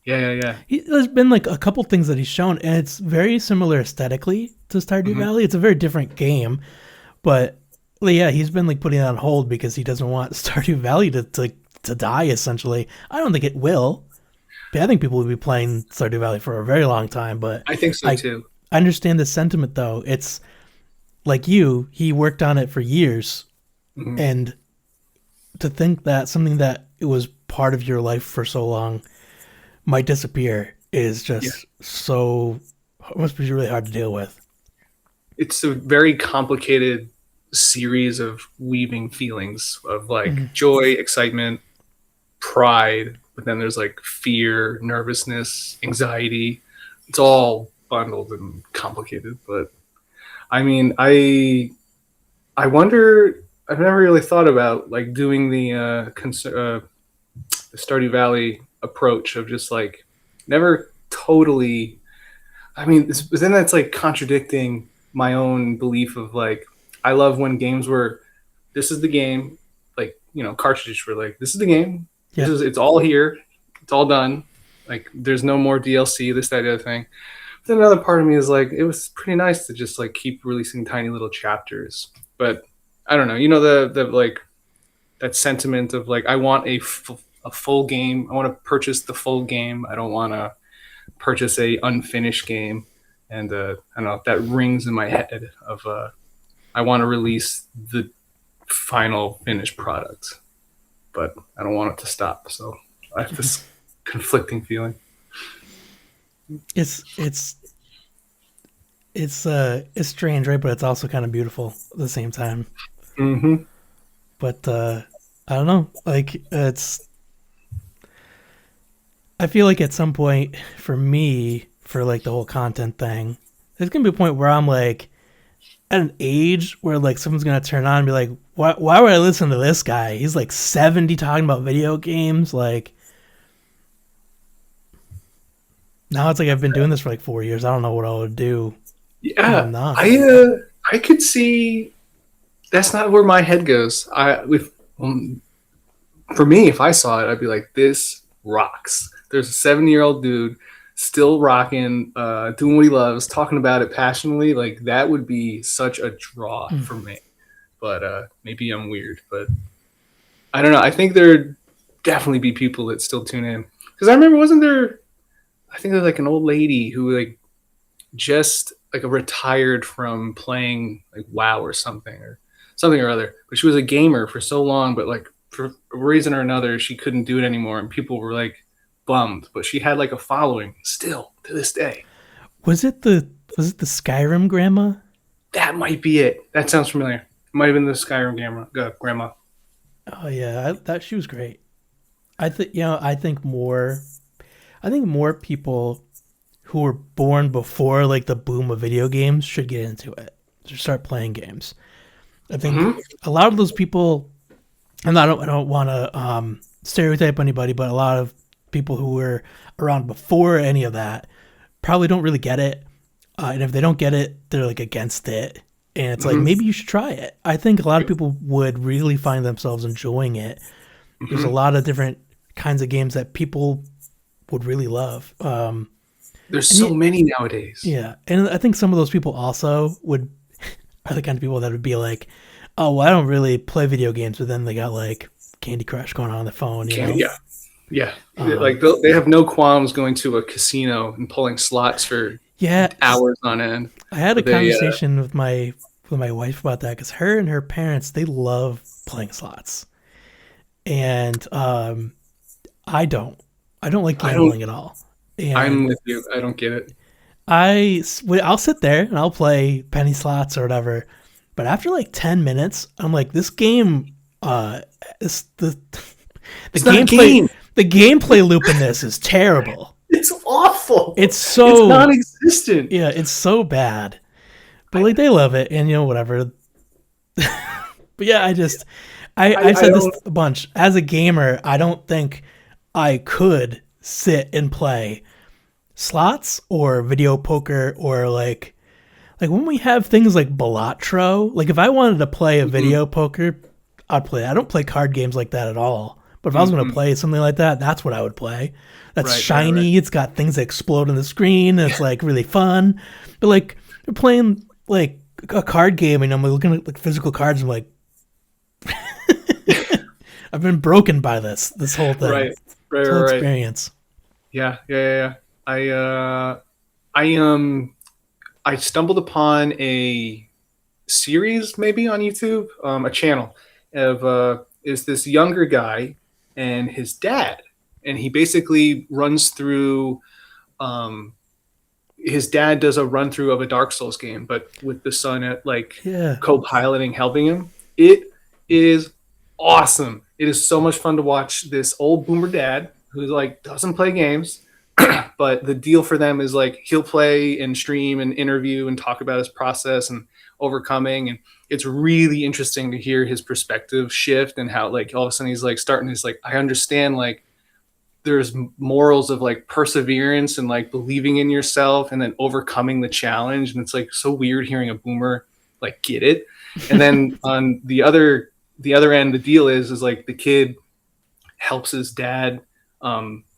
Yeah. There's been like a couple things that he's shown, and it's very similar aesthetically to Stardew Hmm. Valley. It's a very different game, but yeah, he's been like putting it on hold because he doesn't want Stardew Valley to die. Essentially, I don't think it will. But I think people would be playing Stardew Valley for a very long time. But I think so I too. understand the sentiment, though. It's like he worked on it for years, Mhm. and to think that something that it was part of your life for so long might disappear is Yeah. just so it must be really hard to deal with. It's a very complicated series of weaving feelings of like Mm. joy, excitement, pride, but then there's like fear, nervousness, anxiety. It's all bundled and complicated. But I mean, I wonder. I've never really thought about like doing the Stardew Valley approach of just like never totally. I mean, but then that's like contradicting my own belief of like I love when games were this is the game, like cartridges were like this is the game, this Yeah. is it's all here, it's all done, like there's no more DLC, this that the other thing. But then another part of me is like it was pretty nice to just like keep releasing tiny little chapters, but I don't know, the like that sentiment of like I want a full game, I want to purchase the full game, I don't want to purchase a unfinished game, and I don't know that rings in my head of I want to release the final finished product, but I don't want it to stop. So I have this conflicting feeling. It's it's it's strange, right? But it's also kind of beautiful at the same time. Mm-hmm. But I don't know. Like it's I feel like at some point for me, for like the whole content thing, there's gonna be a point where I'm like at an age where like someone's gonna turn on and be like, why would I listen to this guy? He's like 70 talking about video games. Like now it's like I've been doing this for like 4 years. I don't know what I would do when Yeah, I'm not. I could see that's not where my head goes. For me, if I saw it, I'd be like, this rocks. There's a 70-year-old dude still rocking, doing what he loves, talking about it passionately. Like that would be such a draw Mm. for me. But maybe I'm weird. But I don't know. I think there'd definitely be people that still tune in. Because I remember, wasn't there? I think there's like an old lady who like just like retired from playing like WoW or something or other. But she was a gamer for so long, but like for a reason or another, she couldn't do it anymore, and people were like bummed. But she had like a following still to this day. Was it the Skyrim grandma? That might be it. That sounds familiar. It might have been the Skyrim grandma. Oh yeah, that she was great. I think I think more people who were born before like the boom of video games should get into it. Should start playing games. I think Mm-hmm. a lot of those people, and I don't want to stereotype anybody, but a lot of people who were around before any of that probably don't really get it. And if they don't get it, they're like against it. And it's like, Mm-hmm. maybe you should try it. I think a lot of people would really find themselves enjoying it. There's a Mm-hmm. lot of different kinds of games that people would really love. There's And so many nowadays. yeah, and I think some of those people also would are the kind of people that would be like, oh, well, I don't really play video games, but then they got like Candy Crush going on the phone, you know? Yeah, yeah. Um, Like they have no qualms going to a casino and pulling slots for yeah, hours on end. I had a But they, conversation with my wife about that because her and her parents they love playing slots, and I don't like I don't. gambling at all, and I'm with you. I don't get it. I'll sit there and I'll play penny slots or whatever, but after like 10 minutes, I'm like, this game, is the It's not a gameplay game. the gameplay loop in this is terrible. It's awful. It's It's so non-existent. yeah, it's so bad. But like they love it, and you know whatever. But yeah, I've I said this don't. a bunch. As a gamer, I don't think I could sit and play slots or video poker or like when we have things like Balatro. Like if I wanted to play a Mhm, video poker, I'd play. I don't play card games like that at all. But if I was going to mhm. play something like that, that's what I would play. That's Right. shiny. It's got things that explode on the screen. And it's like really fun. But like you're playing like a card game, and I'm looking at like physical cards. I'm like, I've been broken by this whole thing, Right. Right. this whole Right. experience. Yeah, yeah, yeah, yeah. I I stumbled upon a series maybe on YouTube, a channel of is this younger guy and his dad, and he basically runs through. Um, his dad does a run through of a Dark Souls game, but with the son at like Yeah. co-piloting, helping him. It is awesome. It is so much fun to watch this old boomer dad who like doesn't play games, but the deal for them is like he'll play and stream and interview and talk about his process and overcoming, and it's really interesting to hear his perspective shift and how like all of a sudden he's like starting his like I understand like there's morals of like perseverance and like believing in yourself and then overcoming the challenge, and it's like so weird hearing a boomer like get it. And then on the other end, the deal is like the kid helps his dad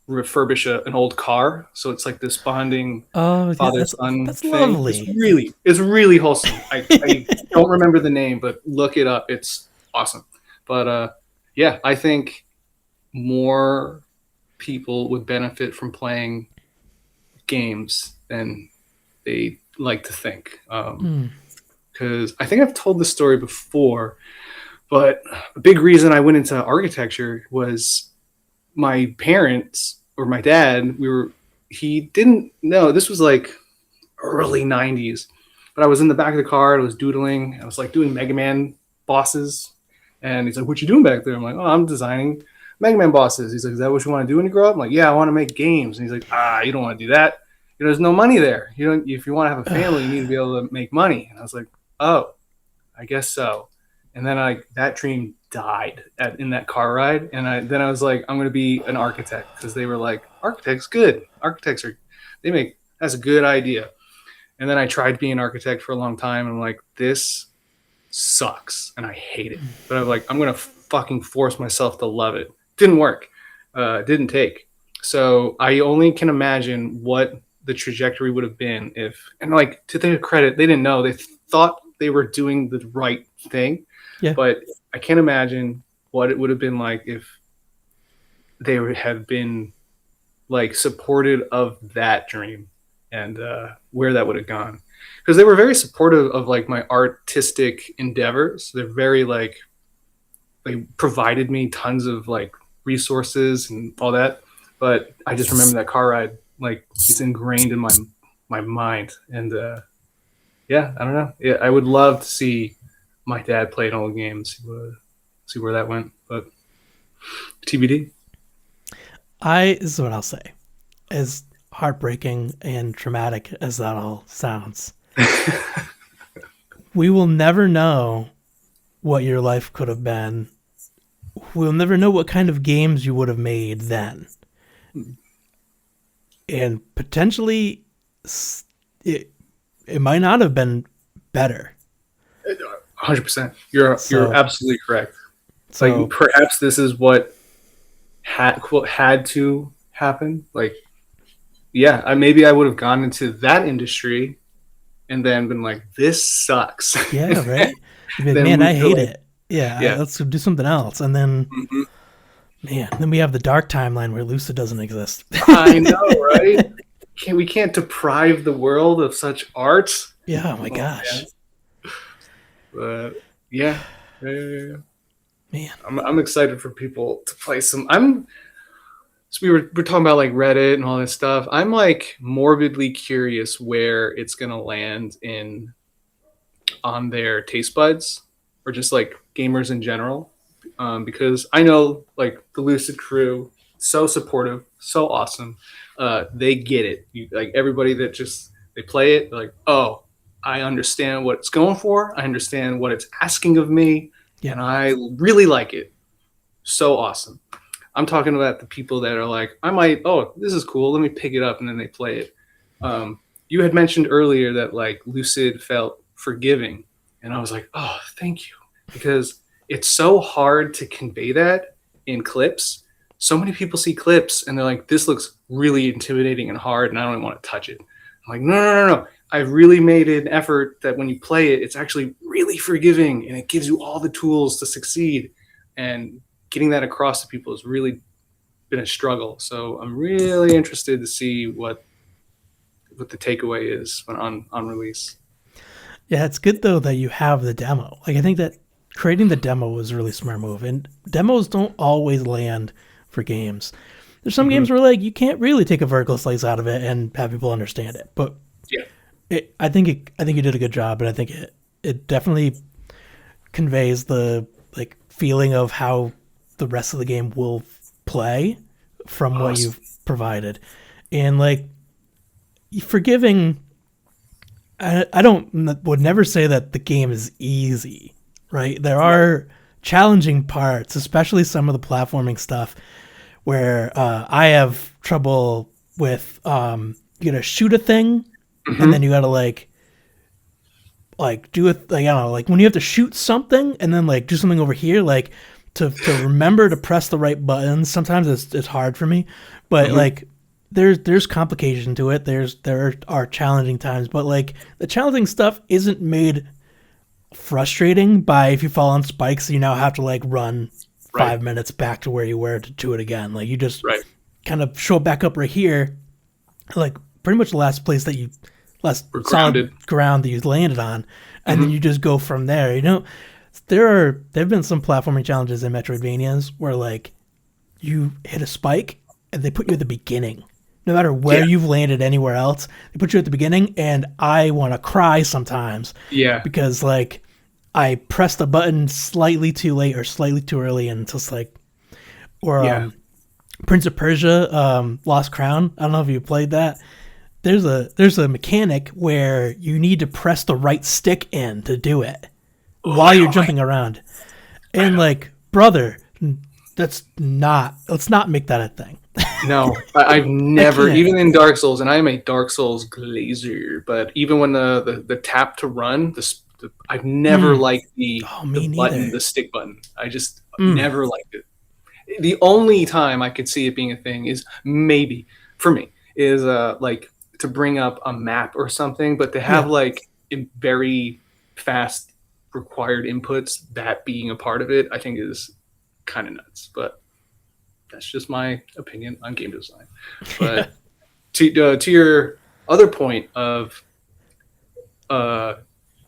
refurbish an old car, so it's like this bonding Oh yeah, father son that's thing. It's lovely. really wholesome. I don't remember the name, but look it up. It's awesome. But yeah, I think more people would benefit from playing games than they like to think. Mm. Because I think I've told this story before, but a big reason I went into architecture was my parents or my dad. He didn't know this was like early 90s, but I was in the back of the car. I was doodling. I was like doing Mega Man bosses. And he's like, "What you doing back there?" I'm like, "Oh, I'm designing Mega Man bosses." He's like, "Is that what you want to do when you grow up?" I'm like, "Yeah, I want to make games." And he's like, "You don't want to do that. There's no money there. You don't. If you want to have a family, you need to be able to make money." And I was like, "Oh, I guess so." And then that dream died in that car ride. And then I was like, "I'm going to be an architect," because they were like, "Architects, good. Architects are that's a good idea." And then I tried being an architect for a long time, and I'm like, "This sucks and I hate it." But I'm like, I'm gonna fucking force myself to love it. Didn't work. Didn't take. So I only can imagine what the trajectory would have been if, and like to their credit, they didn't know. They thought they were doing the right thing, Yeah. but I can't imagine what it would have been like if they would have been like supported of that dream, and where that would have gone, because they were very supportive of like my artistic endeavors. They're very like they provided me tons of like resources and all that, but I just remember that car ride like it's ingrained in my mind. And yeah, I don't know. Yeah, I would love to see my dad play an old game, see where that went, but TBD. This is what I'll say. As heartbreaking and traumatic as that all sounds, we will never know what your life could have been. We'll never know what kind of games you would have made then. And potentially, it, it might not have been better. 100%. You're So, absolutely correct. Like so perhaps this is what had to happen. Like yeah, maybe I would have gone into that industry and then been like, this sucks. yeah, right? You'd be like, Then man, I move to hate like it. Yeah, yeah. let's do something else. And then, Mhm. man, then we have the dark timeline where Lucid doesn't exist. I know, right? We can't deprive the world of such art. Yeah, oh my Oh, gosh. man. But yeah. Yeah, yeah, yeah. Man. I'm excited for people to play some. So we're talking about like Reddit and all this stuff. I'm like morbidly curious where it's gonna land in on their taste buds or just like gamers in general. Because I know like the Lucid crew, so supportive, so awesome. They get it. Like everybody that just they play it, like, oh, I understand what it's going for. I understand what it's asking of me, Yeah. and I really like it. So awesome. I'm talking about the people that are like, I might, oh, this is cool. Let me pick it up, and then they play it. You had mentioned earlier that like Lucid felt forgiving, and I was like, oh, thank you, because it's so hard to convey that in clips. So many people see clips and they're like, this looks really intimidating and hard, and I don't even want to touch it. I'm like, no, no, no, no. I really made an effort that when you play it, it's actually really forgiving and it gives you all the tools to succeed. And getting that across to people is really been a struggle. So I'm really interested to see what the takeaway is when on release. Yeah, it's good though that you have the demo. Like I think that creating the demo was a really smart move, and demos don't always land for games. There's some Mm-hmm. games where like you can't really take a vertical slice out of it and have people understand it. But Yeah. I think you did a good job, and I think it definitely conveys the like feeling of how the rest of the game will play from what Awesome. you've provided, and like forgiving. I don't would never say that the game is easy, right? There Right. are challenging parts, especially some of the platforming stuff where I have trouble with you gotta shoot a thing and then Mm-hmm. you gotta like do it like I don't know, like when you have to shoot something and then like do something over here, like to remember to press the right buttons. Sometimes it's hard for me, but Mm-hmm. like there's complication to it. There are challenging times, but like the challenging stuff isn't made frustrating by if you fall on spikes, you now have to like run Right. 5 minutes back to where you were to do it again. Like you just Right. kind of show back up right here, like pretty much the last place that you last We're solid grounded. ground that you landed on, and then Mm-hmm. you just go from there. There've been some platforming challenges in Metroidvanias where like you hit a spike and they put you at the beginning. No matter where Yeah. you've landed anywhere else, they put you at the beginning, and I want to cry sometimes Yeah. because like I pressed the button slightly too late or slightly too early, and it's just like or Yeah. Prince of Persia, Lost Crown. I don't know if you played that. There's a mechanic where you need to press the right stick in to do it Oh, while you're jumping around. I And know. like, brother, let's not make that a thing. No, I've I never, can't. even in Dark Souls, and I am a Dark Souls glazer, but even when the tap to run, I've never Mm. liked Oh, the me button, neither. the stick button. I just Mm. never liked it. The only time I could see it being a thing is maybe for me is like to bring up a map or something, but to have Yeah. like in very fast required inputs, that being a part of it, I think is kind of nuts. But that's just my opinion on game design. Yeah. But to your other point of uh,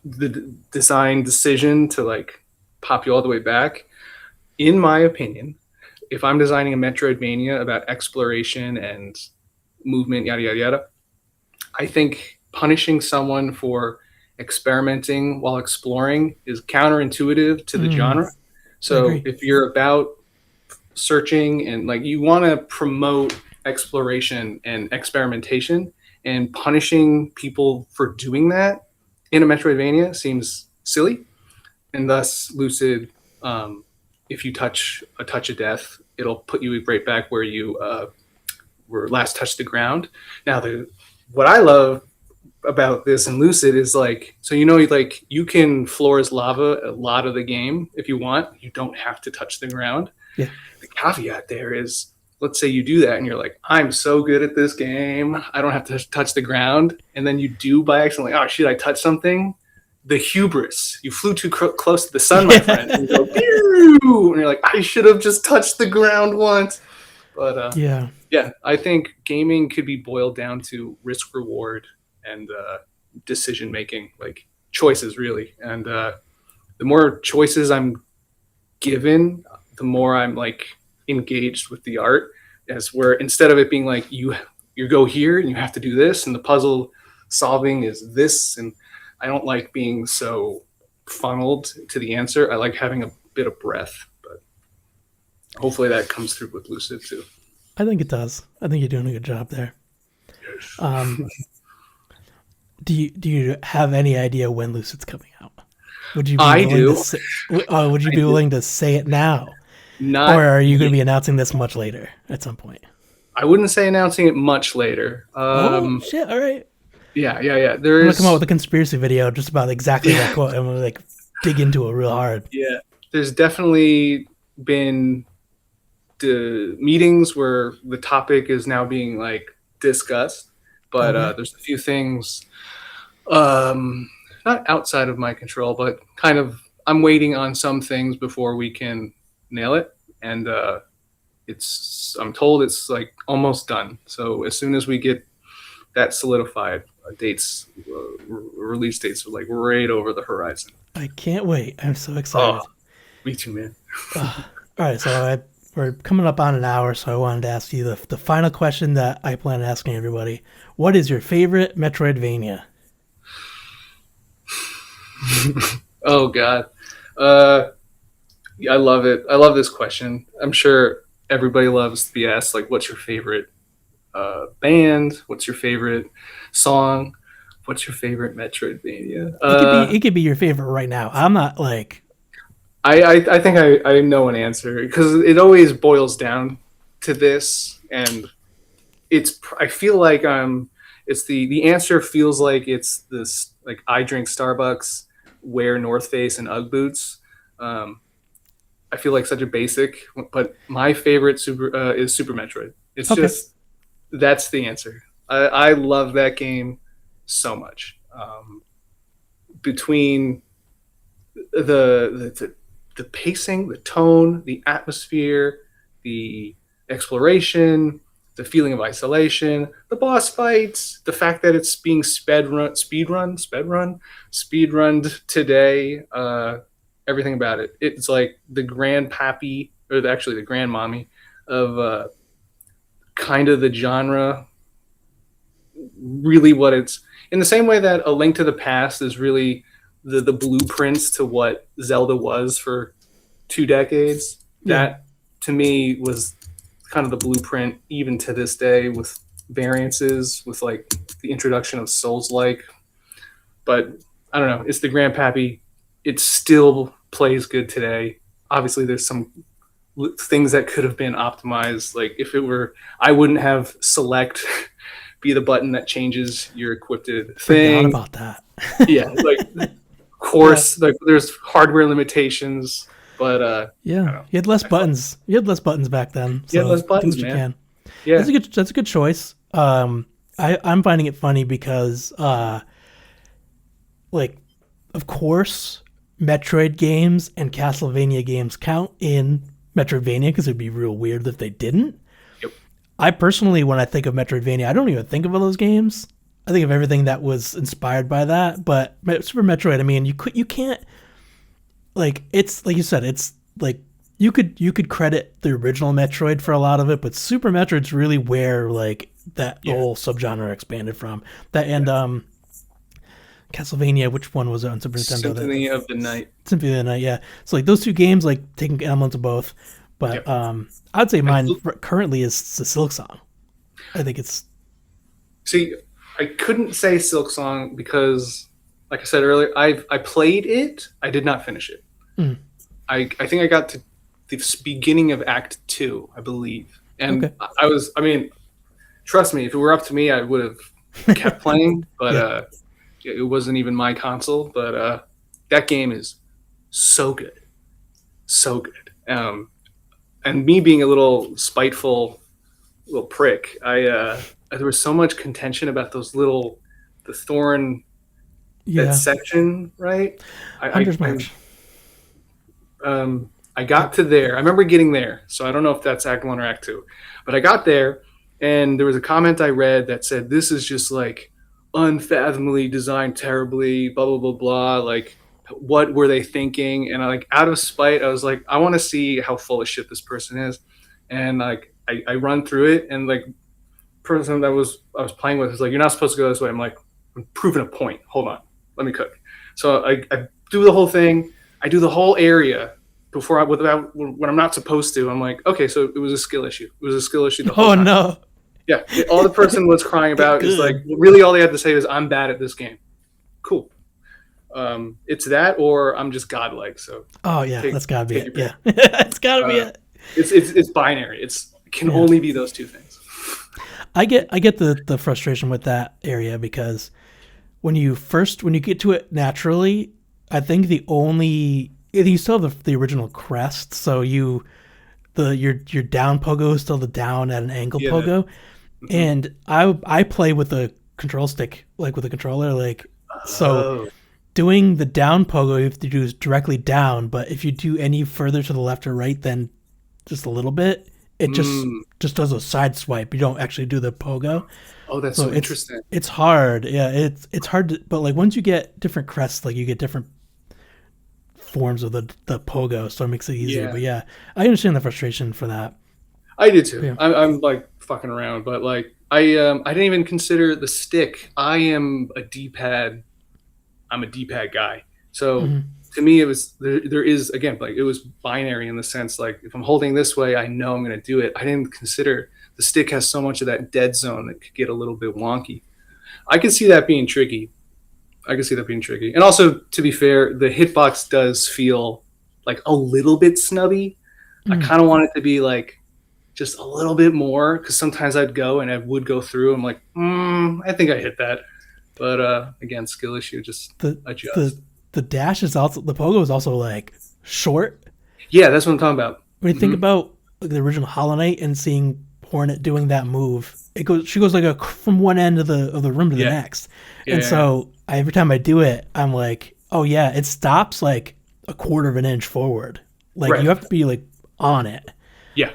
the design decision to like pop you all the way back, in my opinion, if I'm designing a Metroidvania about exploration and movement, yada yada yada, I think punishing someone for experimenting while exploring is counterintuitive to the Mm. genre. I So agree. if you're about searching and like you want to promote exploration and experimentation, and punishing people for doing that in a Metroidvania seems silly, and thus Lucid, if you touch a touch of death, it'll put you right back where you were last touched the ground. Now, the what I love about this in Lucid is like, so like you can floor as lava a lot of the game if you want. You don't have to touch the ground. Yeah. The caveat there is, let's say you do that and you're like, I'm so good at this game, I don't have to touch the ground, and then you do by accident, like, oh shit, I touched something. The hubris, you flew too close to the sun, my friend, and you go, Yeah. pew! And you're like, I should have just touched the ground once. But Yeah. yeah, I think gaming could be boiled down to risk reward and decision making, like choices, really. And the more choices I'm given, the more I'm like engaged with the art. As where instead of it being like you go here and you have to do this, and the puzzle solving is this, and I don't like being so funneled to the answer. I like having a bit of breath, but hopefully that comes through with Lucid too. I think it does. I think you're doing a good job there. Um, do you have any idea when Lucid's coming out? Would you be I willing to do. say? Would you I be do. willing to say it now, or Not are you going yet. to be announcing this much later at some point? I wouldn't say announcing it much later. Oh shit! All right, Yeah, yeah, yeah. I'm gonna come out with There's a conspiracy video just about exactly that yeah, quote. I'm gonna like dig into it real hard. yeah. There's definitely been the meetings where the topic is now being like discussed, but Okay. there's a few things um, not outside of my control, but kind of I'm waiting on some things before we can nail it. And I'm told it's like almost done. So as soon as we get that solidified, release dates are like right over the horizon. I can't wait. I'm so Oh, excited. me too, man. All right, we're coming up on an hour, so I wanted to ask you the final question that I plan on asking everybody. What is your favorite Metroidvania? Oh God, uh, I love it. I love this question. I'm sure everybody loves to be asked like, "What's your favorite band? What's your favorite song? What's your favorite Metroidvania?" It could be your favorite right now. I'm not like I think I know an answer because it always boils down to this, and I feel like it's the answer feels like it's this like I drink Starbucks, wear North Face and UGG boots. Um, I feel like such a basic, but my favorite is Super Metroid. It's okay, just that's the answer. I love that game so much. Between the pacing, the tone, the atmosphere, the exploration, the feeling of isolation, the boss fights, the fact that it's being speed runned today. Everything about it. It's like the grandpappy, or actually the grandmommy of kind of the genre. Really, what it's in the same way that A Link to the Past is really the blueprints to what Zelda was for 2 decades. yeah, That to me was kind of the blueprint even to this day with variances with like the introduction of Souls like. But I don't know, it's the grandpappy. It still plays good today. Obviously there's some things that could have been optimized. Like if it were, I wouldn't have select be the button that changes your equipped forgot thing. about that. Yeah, like of Yeah, course, like there's hardware limitations, but I yeah. don't know. You had less I felt, buttons. You had less buttons back then, yeah, so less do buttons, what you man. can. Yeah, That's a good choice. I'm finding it funny because like of course Metroid games and Castlevania games count in Metroidvania because it'd be real weird if they didn't. yep, I personally, when I think of Metroidvania, I don't even think of those games. I think of everything that was inspired by that. But Super Metroid, I mean, you can't like it's like you said, it's like you could credit the original Metroid for a lot of it, but Super Metroid's really where like that yeah, whole subgenre expanded from. That yeah. and Castlevania, which one was it on Super Nintendo? Symphony of the Night. Symphony of the Night, yeah. So like those two games, like taking elements of both. But Yep. I'd say I mine currently is the Silk Song. I think it's see. I couldn't say Silk Song because, like I said earlier, I played it. I did not finish it. mm, I think I got to the beginning of Act Two, I believe, and okay. I was. I mean, trust me, if it were up to me, I would have kept playing. But Yeah, it wasn't even my console. But that game is so good, so good. And me being a little spiteful little prick, there was so much contention about the thorn that yeah. section, right? I Hunter's March. I got to there. I remember getting there, so I don't know if that's Act One or Act Two, but I got there, and there was a comment I read that said, "This is just like unfathomably designed terribly, blah blah blah blah." Like, what were they thinking? And I like out of spite, I was like, I want to see how full of shit this person is, and like I run through it, and like person that I was playing with was like, "You're not supposed to go this way." I'm like, "I'm proving a point. Hold on, let me cook." So I do the whole thing. I do the whole area before without when I'm not supposed to. I'm like, okay, so it was a skill issue. It was a skill issue the whole Oh time. no. Yeah, all the person was crying Get about is like good. really all they had to say is, "I'm bad at this game." Cool. It's that or I'm just godlike. So Oh yeah, take that's gotta be take it. your pick. Yeah, it's gotta be Uh, it. it's binary. It can Yeah, only be those two things. I get the frustration with that area because when you get to it naturally, I think the only you still have the original crest, so your down pogo is still the down at an angle Yeah. pogo, Mhm. and I play with the control stick like with a controller like so Oh, doing the down pogo you have to do is directly down, but if you do any further to the left or right than just a little bit, it just does a side swipe. You don't actually do the pogo. Oh, that's So so interesting. it's hard. Yeah, it's hard to, but like once you get different crests, like you get different forms of the pogo, so it makes it easier. Yeah, But yeah, I understand the frustration for that. I do too. Yeah. I'm like fucking around, but like I didn't even consider the stick. I'm a D-pad guy. So Hmm. to me, it was there is again like it was binary in the sense like if I'm holding this way, I know I'm going to do it. I didn't consider the stick has so much of that dead zone that could get a little bit wonky. I can see that being tricky. I can see that being tricky. And also, to be fair, the hitbox does feel like a little bit snubby. I Mm. kind of want it to be like just a little bit more because sometimes I'd go and I would go through. I'm like, I think I hit that. But again, skill issue, just The adjust. the dash is also, the pogo is also like short. Yeah, that's what I'm talking about. When you think Hmm. about like, the original Hollow Knight and seeing Hornet doing that move, she goes like from one end of the room to the Yeah, next, yeah, and yeah, yeah. so every time I do it, I'm like, oh yeah, it stops like a quarter of an inch forward. Like Right. you have to be like on it. Yeah.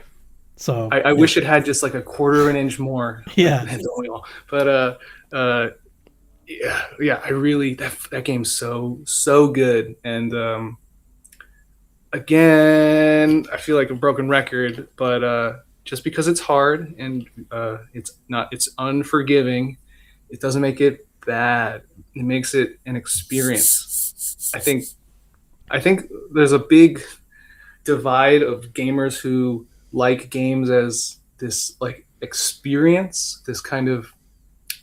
So I yeah, wish it had just like a quarter of an inch more. Like, yeah. don't we all? But yeah, yeah. I really that game's so good, and again, I feel like a broken record, but just because it's hard and it's unforgiving, it doesn't make it bad. It makes it an experience. I think there's a big divide of gamers who like games as this like experience, this kind of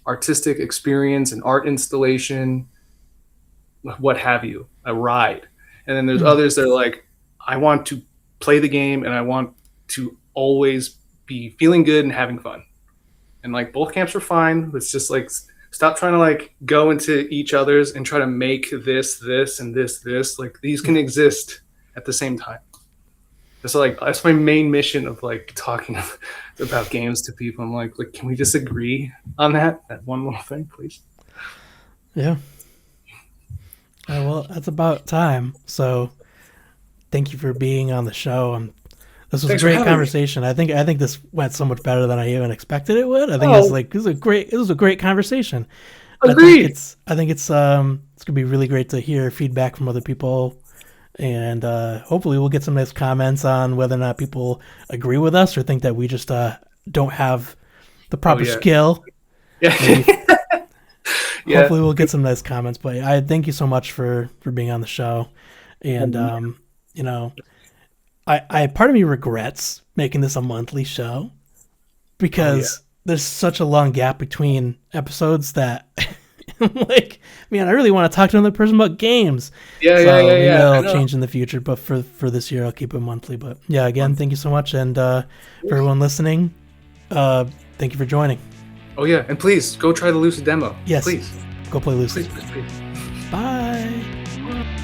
artistic experience, an art installation, what have you, a ride. And then there's Mm. others that are like, I want to play the game and I want to always be feeling good and having fun. And like both camps are fine. It's just like stop trying to like go into each other's and try to make this, and this. Like these can exist at the same time. That's like that's my main mission of like talking about games to people. I'm like, can we just agree on that one little thing, please? Yeah. Well, that's about time. So thank you for being on the show. This was a Thanks for great having me. conversation. I think this went so much better than I even expected it would. I think Oh, this was a great conversation. agreed. I think it's gonna be really great to hear feedback from other people, and hopefully we'll get some nice comments on whether or not people agree with us or think that we just don't have the Oh proper yeah, skill. yeah, Maybe yeah. hopefully we'll get some nice comments. But I thank you so much for being on the show, and you know I part of me regrets making this a monthly show Oh yeah, because there's such a long gap between episodes that I'm like, man, I really want to talk to another person about games. yeah, yeah, So yeah, maybe yeah. I that'll know. change in the future, but for this year, I'll keep it monthly. But yeah, again, Month. thank you so much, and for everyone listening, thank you for joining. Oh yeah, and please go try the Lucid demo. Yes, Please, go play please, Lucid. please, please. Bye.